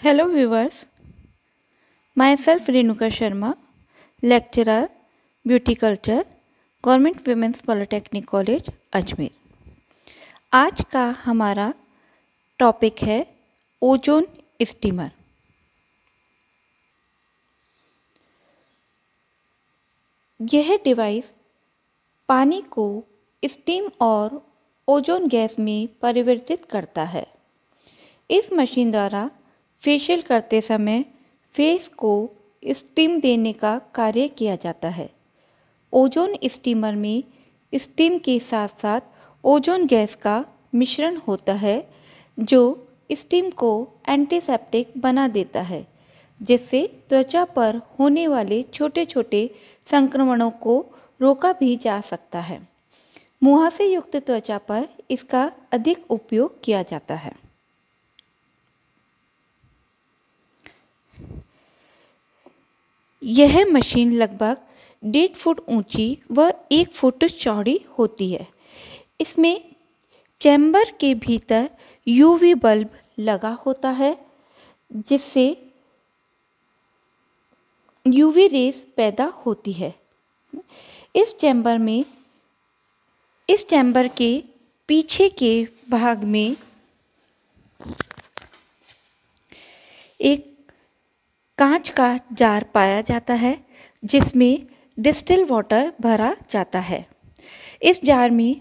Hello viewers, myself Renuka Sharma, lecturer, beauty culture, government women's polytechnic college Ajmer. आज का हमारा topic है ozone steamer. यह डिवाइस पानी को स्टीम और ओजोन गैस में परिवर्तित करता है। इस मशीन द्वारा फेशियल करते समय फेस को स्टीम देने का कार्य किया जाता है। ओजोन स्टीमर में स्टीम के साथ साथ ओजोन गैस का मिश्रण होता है जो स्टीम को एंटीसेप्टिक बना देता है, जिससे त्वचा पर होने वाले छोटे छोटे संक्रमणों को रोका भी जा सकता है। मुहासे युक्त त्वचा पर इसका अधिक उपयोग किया जाता है। यह मशीन लगभग 1.5 फुट ऊंची व 1 फुट चौड़ी होती है। इसमें चैम्बर के भीतर यूवी बल्ब लगा होता है, जिससे यूवी रेस पैदा होती है। इस चैम्बर के पीछे के भाग में एक कांच का जार पाया जाता है, जिसमें डिस्टिल वाटर भरा जाता है। इस जार में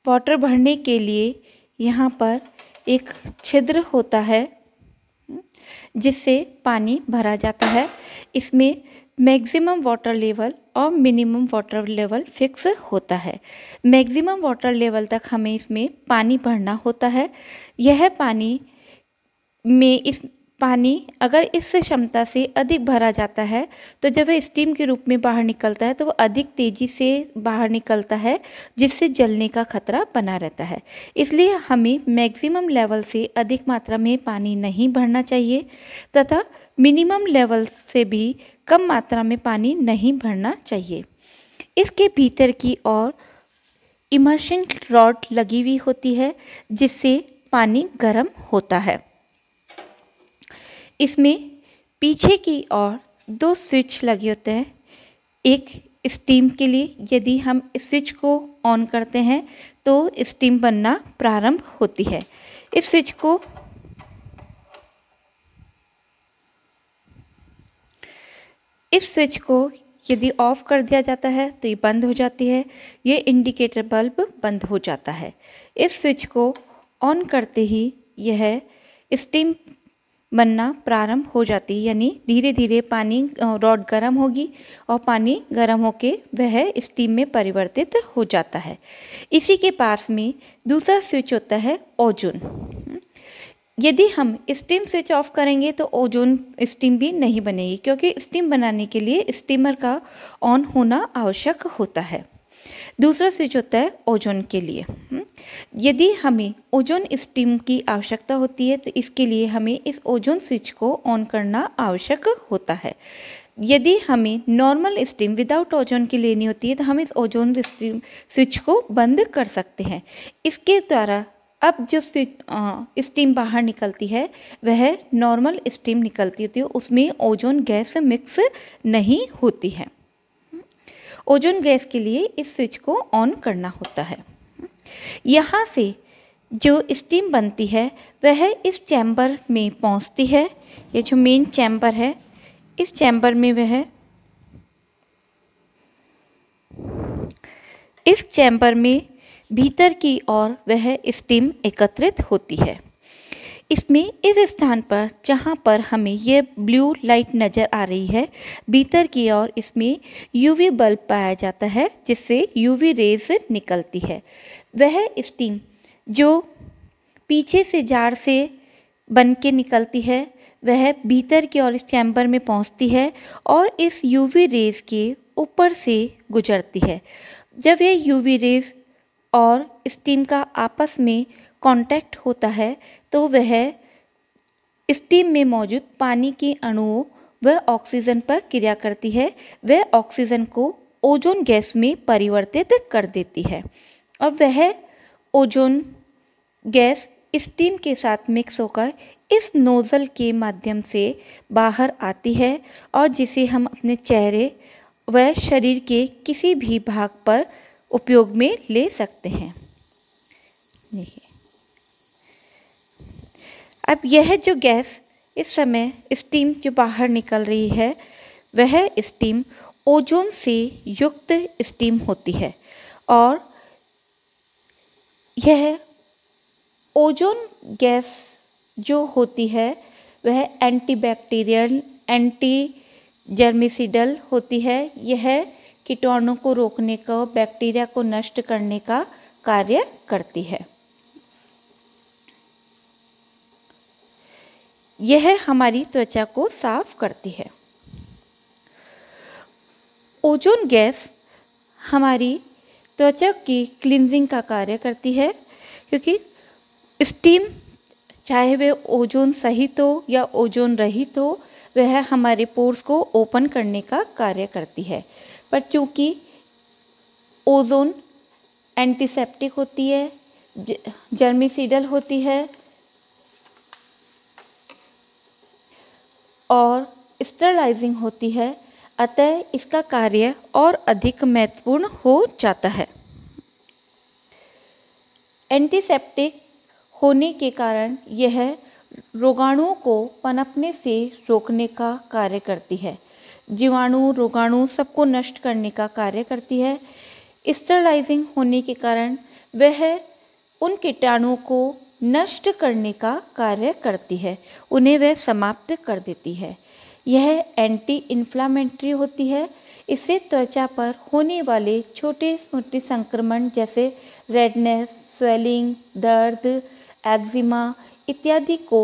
वाटर भरने के लिए यहाँ पर एक छिद्र होता है, जिससे पानी भरा जाता है। इसमें मैक्सिमम वाटर लेवल और मिनिमम वाटर लेवल फिक्स होता है। मैक्सिमम वाटर लेवल तक हमें इसमें पानी भरना होता है। यह पानी अगर इस क्षमता से अधिक भरा जाता है तो जब वह स्टीम के रूप में बाहर निकलता है तो वह अधिक तेज़ी से बाहर निकलता है, जिससे जलने का खतरा बना रहता है। इसलिए हमें मैक्सिमम लेवल से अधिक मात्रा में पानी नहीं भरना चाहिए तथा मिनिमम लेवल से भी कम मात्रा में पानी नहीं भरना चाहिए। इसके भीतर की ओर इमर्शन रॉड लगी हुई होती है, जिससे पानी गर्म होता है। इसमें पीछे की ओर 2 स्विच लगे होते हैं। एक स्टीम के लिए, यदि हम स्विच को ऑन करते हैं तो स्टीम बनना प्रारंभ होती है। इस स्विच को यदि ऑफ कर दिया जाता है तो ये बंद हो जाती है। ये इंडिकेटर बल्ब बंद हो जाता है। इस स्विच को ऑन करते ही यह स्टीम बनना प्रारंभ हो जाती है, यानी धीरे धीरे पानी रॉड गर्म होगी और पानी गर्म होके वह स्टीम में परिवर्तित हो जाता है। इसी के पास में दूसरा स्विच होता है ओजोन। यदि हम स्टीम स्विच ऑफ करेंगे तो ओजोन स्टीम भी नहीं बनेगी, क्योंकि स्टीम बनाने के लिए स्टीमर का ऑन होना आवश्यक होता है। दूसरा स्विच होता है ओजोन के लिए। यदि हमें ओजोन स्टीम की आवश्यकता होती है तो इसके लिए हमें इस ओजोन स्विच को ऑन करना आवश्यक होता है। यदि हमें नॉर्मल स्टीम विदाउट ओजोन की लेनी होती है तो हम इस ओजोन स्विच को बंद कर सकते हैं। इसके द्वारा अब जो स्टीम बाहर निकलती है वह नॉर्मल स्टीम निकलती होती है, उसमें ओजोन गैस मिक्स नहीं होती है। ओजोन गैस के लिए इस स्विच को ऑन करना होता है। यहाँ से जो स्टीम बनती है वह इस चैम्बर में पहुँचती है। ये जो मेन चैम्बर है, इस चैम्बर में भीतर की ओर वह स्टीम एकत्रित होती है। इसमें इस स्थान पर जहाँ पर हमें ये ब्लू लाइट नज़र आ रही है, भीतर की ओर इसमें यूवी बल्ब पाया जाता है, जिससे यूवी रेज निकलती है। वह स्टीम जो पीछे से जार से बन के निकलती है वह भीतर की ओर इस चैम्बर में पहुँचती है और इस यूवी रेज के ऊपर से गुजरती है। जब यह यूवी रेज और स्टीम का आपस में कांटेक्ट होता है तो वह स्टीम में मौजूद पानी के अणुओं व ऑक्सीजन पर क्रिया करती है। वह ऑक्सीजन को ओजोन गैस में परिवर्तित कर देती है और वह ओजोन गैस स्टीम के साथ मिक्स होकर इस नोज़ल के माध्यम से बाहर आती है और जिसे हम अपने चेहरे व शरीर के किसी भी भाग पर उपयोग में ले सकते हैं। देखिए, अब यह जो गैस इस समय स्टीम जो बाहर निकल रही है वह स्टीम ओजोन से युक्त स्टीम होती है और यह ओजोन गैस जो होती है वह एंटीबैक्टीरियल, एंटी जर्मिसिडल होती है। यह कीटाणु को रोकने का, बैक्टीरिया को नष्ट करने का कार्य करती है। यह हमारी त्वचा को साफ करती है। ओजोन गैस हमारी त्वचा की क्लींजिंग का कार्य करती है, क्योंकि स्टीम चाहे वह ओजोन सहित हो या ओजोन रहित हो वह हमारे पोर्स को ओपन करने का कार्य करती है। पर चूँकि ओजोन एंटीसेप्टिक होती है, जर्मिसिडल होती है और स्टरलाइजिंग होती है, अतः इसका कार्य और अधिक महत्वपूर्ण हो जाता है। एंटीसेप्टिक होने के कारण यह रोगाणुओं को पनपने से रोकने का कार्य करती है। जीवाणु, रोगाणु सबको नष्ट करने का कार्य करती है। स्टरलाइजिंग होने के कारण वह उन कीटाणुओं को नष्ट करने का कार्य करती है, उन्हें वह समाप्त कर देती है। यह एंटी इन्फ्लामेटरी होती है। इससे त्वचा पर होने वाले छोटे छोटे संक्रमण जैसे रेडनेस, स्वेलिंग, दर्द, एक्जिमा इत्यादि को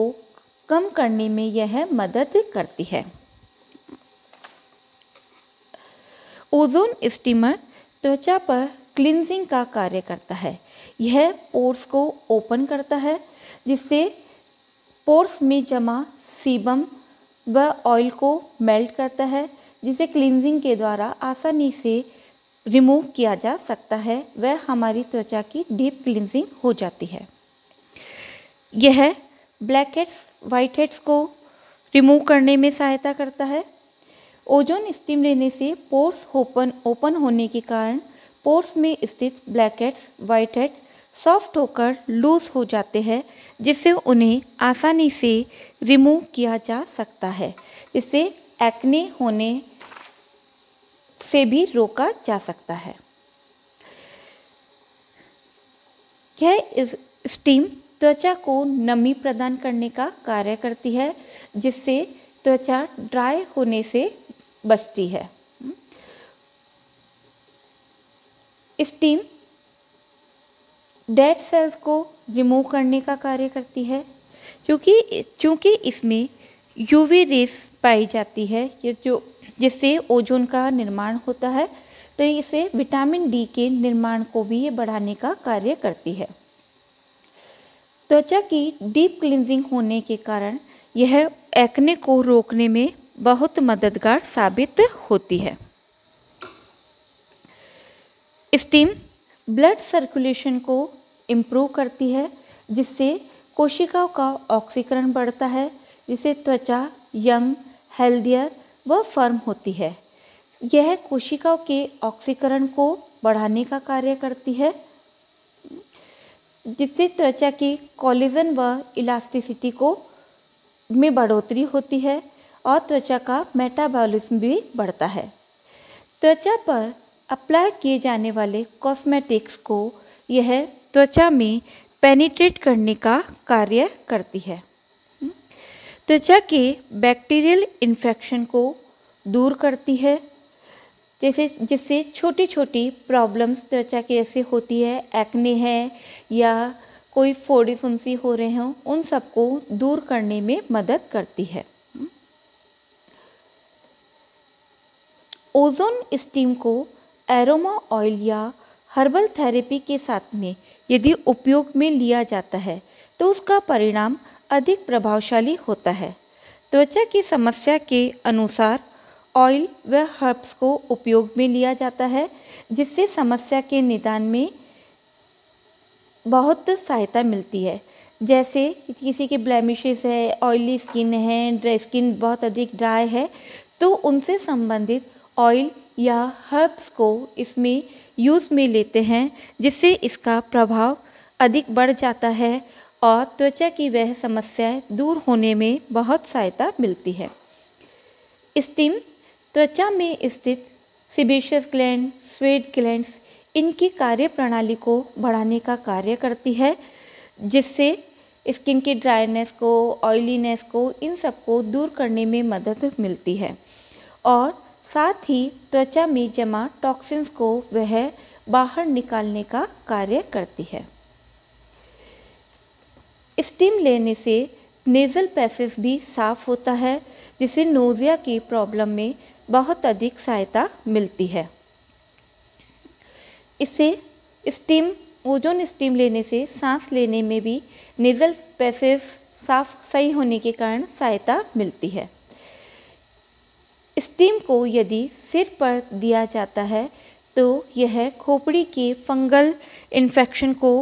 कम करने में यह मदद करती है। ओजोन स्टीमर त्वचा पर क्लींजिंग का कार्य करता है। यह पोर्स को ओपन करता है, जिससे पोर्स में जमा सीबम व ऑयल को मेल्ट करता है, जिसे क्लींजिंग के द्वारा आसानी से रिमूव किया जा सकता है। वह हमारी त्वचा की डीप क्लींजिंग हो जाती है। यह ब्लैक हेड्स, वाइट हेड्स को रिमूव करने में सहायता करता है। ओजोन स्टीम लेने से पोर्स ओपन होने के कारण पोर्स में स्थित black heads, white heads soft होकर लूज हो जाते हैं, जिससे उन्हें आसानी से रिमूव किया जा सकता है, जिससे एक्ने होने से भी रोका जा सकता है। यह स्टीम त्वचा को नमी प्रदान करने का कार्य करती है, जिससे त्वचा ड्राई होने से बचती है। स्टीम डेड सेल्स को रिमूव करने का कार्य करती है, क्योंकि इसमें यूवी रेस पाई जाती है, जिससे ओजोन का निर्माण होता है, तो इसे विटामिन डी के निर्माण को भी ये बढ़ाने का कार्य करती है। त्वचा की डीप क्लींजिंग होने के कारण यह एक्ने को रोकने में बहुत मददगार साबित होती है। स्टीम ब्लड सर्कुलेशन को इम्प्रूव करती है, जिससे कोशिकाओं का ऑक्सीकरण बढ़ता है, जिससे त्वचा यंग, हेल्दियर व फर्म होती है। यह कोशिकाओं के ऑक्सीकरण को बढ़ाने का कार्य करती है, जिससे त्वचा की कोलेजन व इलास्टिसिटी को में बढ़ोतरी होती है और त्वचा का मेटाबॉलिज्म भी बढ़ता है। त्वचा पर अप्लाई किए जाने वाले कॉस्मेटिक्स को यह त्वचा में पेनिट्रेट करने का कार्य करती है। त्वचा के बैक्टीरियल इन्फेक्शन को दूर करती है, जिससे छोटी छोटी प्रॉब्लम्स त्वचा के ऐसे होती है, एक्ने है या कोई फोड़ी फुंसी हो रहे हों, उन सबको दूर करने में मदद करती है। ओजोन स्टीम को एरोमा ऑयल या हर्बल थेरेपी के साथ में यदि उपयोग में लिया जाता है तो उसका परिणाम अधिक प्रभावशाली होता है। त्वचा की समस्या के अनुसार ऑयल व हर्ब्स को उपयोग में लिया जाता है, जिससे समस्या के निदान में बहुत सहायता मिलती है। जैसे किसी के ब्लेमिशेस है, ऑयली स्किन है, ड्राई स्किन बहुत अधिक ड्राई है, तो उनसे संबंधित ऑयल या हर्ब्स को इसमें यूज़ में लेते हैं, जिससे इसका प्रभाव अधिक बढ़ जाता है और त्वचा की वह समस्याएं दूर होने में बहुत सहायता मिलती है। स्टीम त्वचा में स्थित सीबेशियस ग्लैंड, स्वेट ग्लैंड्स, इनकी कार्य प्रणाली को बढ़ाने का कार्य करती है, जिससे स्किन की ड्राइनेस को, ऑयलीनेस को, इन सबको दूर करने में मदद मिलती है और साथ ही त्वचा में जमा टॉक्सिन्स को वह बाहर निकालने का कार्य करती है। स्टीम लेने से नेज़ल पैसेज भी साफ होता है, जिससे नोज़िया की प्रॉब्लम में बहुत अधिक सहायता मिलती है। इससे ओजोन स्टीम लेने से सांस लेने में भी नेज़ल पैसेज सही होने के कारण सहायता मिलती है। स्टीम को यदि सिर पर दिया जाता है तो यह खोपड़ी के फंगल इन्फेक्शन को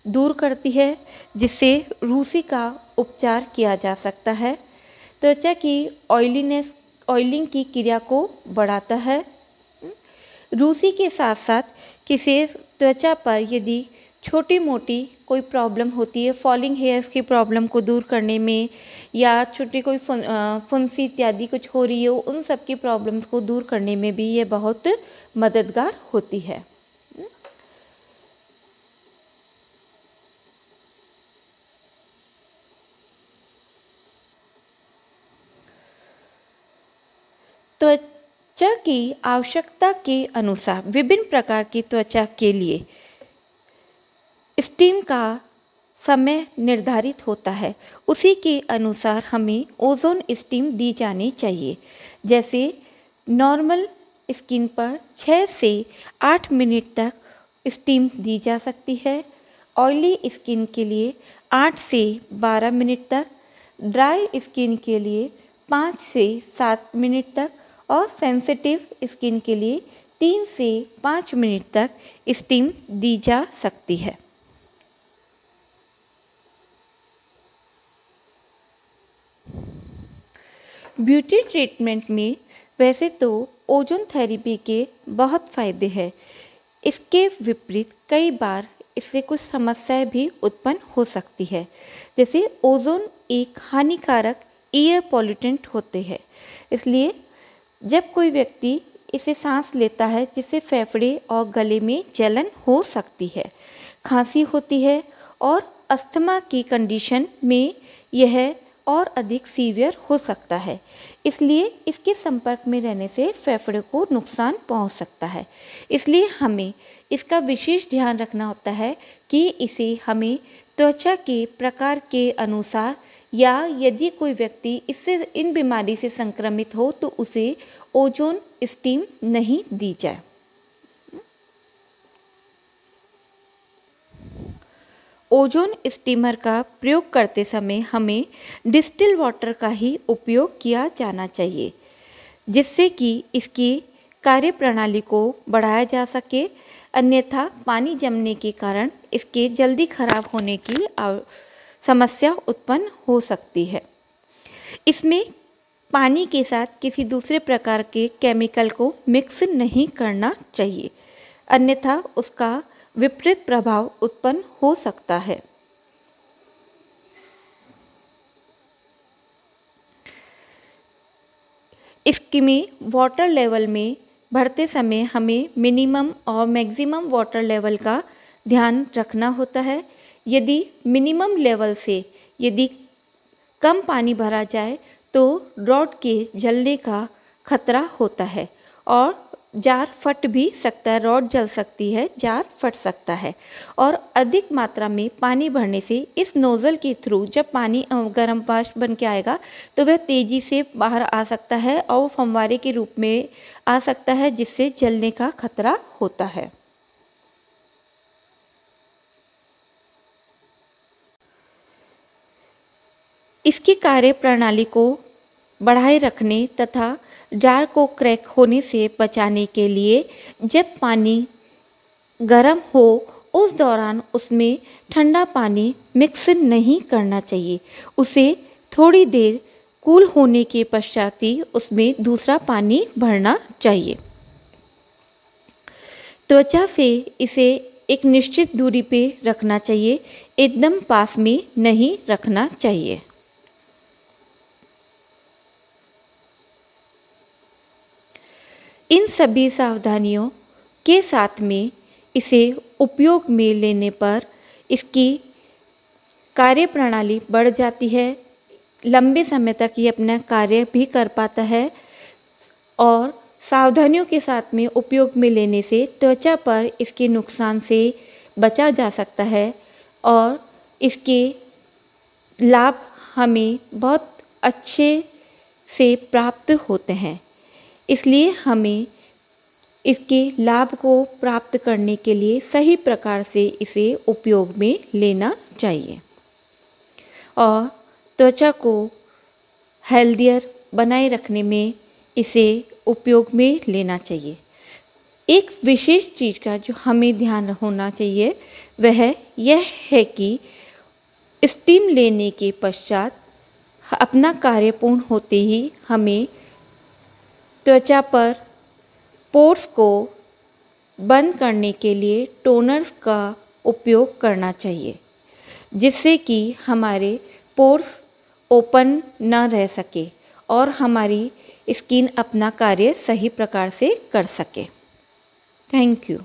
दूर करती है, जिससे रूसी का उपचार किया जा सकता है। त्वचा की ऑयलिंग की क्रिया को बढ़ाता है। रूसी के साथ साथ किसी त्वचा पर यदि छोटी मोटी कोई प्रॉब्लम होती है, फॉलिंग हेयर्स की प्रॉब्लम को दूर करने में, या छोटी कोई फुंसी इत्यादि कुछ हो रही हो, उन सब की प्रॉब्लम्स को दूर करने में भी ये बहुत मददगार होती है। त्वचा की आवश्यकता के अनुसार विभिन्न प्रकार की त्वचा के लिए स्टीम का समय निर्धारित होता है, उसी के अनुसार हमें ओजोन स्टीम दी जानी चाहिए। जैसे नॉर्मल स्किन पर 6 से 8 मिनट तक स्टीम दी जा सकती है, ऑयली स्किन के लिए 8 से 12 मिनट तक, ड्राई स्किन के लिए 5 से 7 मिनट तक और सेंसिटिव स्किन के लिए 3 से 5 मिनट तक स्टीम दी जा सकती है। ब्यूटी ट्रीटमेंट में वैसे तो ओजोन थेरेपी के बहुत फ़ायदे हैं। इसके विपरीत कई बार इससे कुछ समस्याएं भी उत्पन्न हो सकती है। जैसे ओजोन एक हानिकारक एयर पॉल्यूटेंट होते हैं, इसलिए जब कोई व्यक्ति इसे सांस लेता है, जिससे फेफड़े और गले में जलन हो सकती है, खांसी होती है और अस्थमा की कंडीशन में यह और अधिक सीवियर हो सकता है। इसलिए इसके संपर्क में रहने से फेफड़े को नुकसान पहुंच सकता है। इसलिए हमें इसका विशेष ध्यान रखना होता है कि इसे हमें त्वचा के प्रकार के अनुसार, या यदि कोई व्यक्ति इन बीमारी से संक्रमित हो तो उसे ओजोन स्टीम नहीं दी जाए। ओजोन स्टीमर का प्रयोग करते समय हमें डिस्टिल वाटर का ही उपयोग किया जाना चाहिए, जिससे कि इसकी कार्यप्रणाली को बढ़ाया जा सके। अन्यथा पानी जमने के कारण इसके जल्दी खराब होने की समस्या उत्पन्न हो सकती है। इसमें पानी के साथ किसी दूसरे प्रकार के केमिकल को मिक्स नहीं करना चाहिए, अन्यथा उसका विपरीत प्रभाव उत्पन्न हो सकता है। इसमें वाटर लेवल में बढ़ते समय हमें मिनिमम और मैक्सिमम वाटर लेवल का ध्यान रखना होता है। यदि मिनिमम लेवल से यदि कम पानी भरा जाए तो रॉड के जलने का खतरा होता है और जार फट भी सकता है, रॉड जल सकती है, जार फट सकता है। और अधिक मात्रा में पानी भरने से इस नोज़ल के थ्रू जब पानी गर्म वाष्प बन के आएगा तो वह तेज़ी से बाहर आ सकता है और वो फव्वारे के रूप में आ सकता है, जिससे जलने का खतरा होता है। इसकी कार्यप्रणाली को बढ़ाए रखने तथा जार को क्रैक होने से बचाने के लिए जब पानी गर्म हो उस दौरान उसमें ठंडा पानी मिक्स नहीं करना चाहिए। उसे थोड़ी देर कूल होने के पश्चात ही उसमें दूसरा पानी भरना चाहिए। त्वचा से इसे एक निश्चित दूरी पे रखना चाहिए, एकदम पास में नहीं रखना चाहिए। इन सभी सावधानियों के साथ में इसे उपयोग में लेने पर इसकी कार्यप्रणाली बढ़ जाती है, लंबे समय तक ये अपना कार्य भी कर पाता है और सावधानियों के साथ में उपयोग में लेने से त्वचा पर इसके नुकसान से बचा जा सकता है और इसके लाभ हमें बहुत अच्छे से प्राप्त होते हैं। इसलिए हमें इसके लाभ को प्राप्त करने के लिए सही प्रकार से इसे उपयोग में लेना चाहिए और त्वचा को हेल्दियर बनाए रखने में इसे उपयोग में लेना चाहिए। एक विशेष चीज़ का जो हमें ध्यान होना चाहिए वह यह है कि स्टीम लेने के पश्चात अपना कार्य पूर्ण होते ही हमें त्वचा पर पोर्स को बंद करने के लिए टोनर्स का उपयोग करना चाहिए, जिससे कि हमारे पोर्स ओपन न रह सके और हमारी स्किन अपना कार्य सही प्रकार से कर सके। Thank you.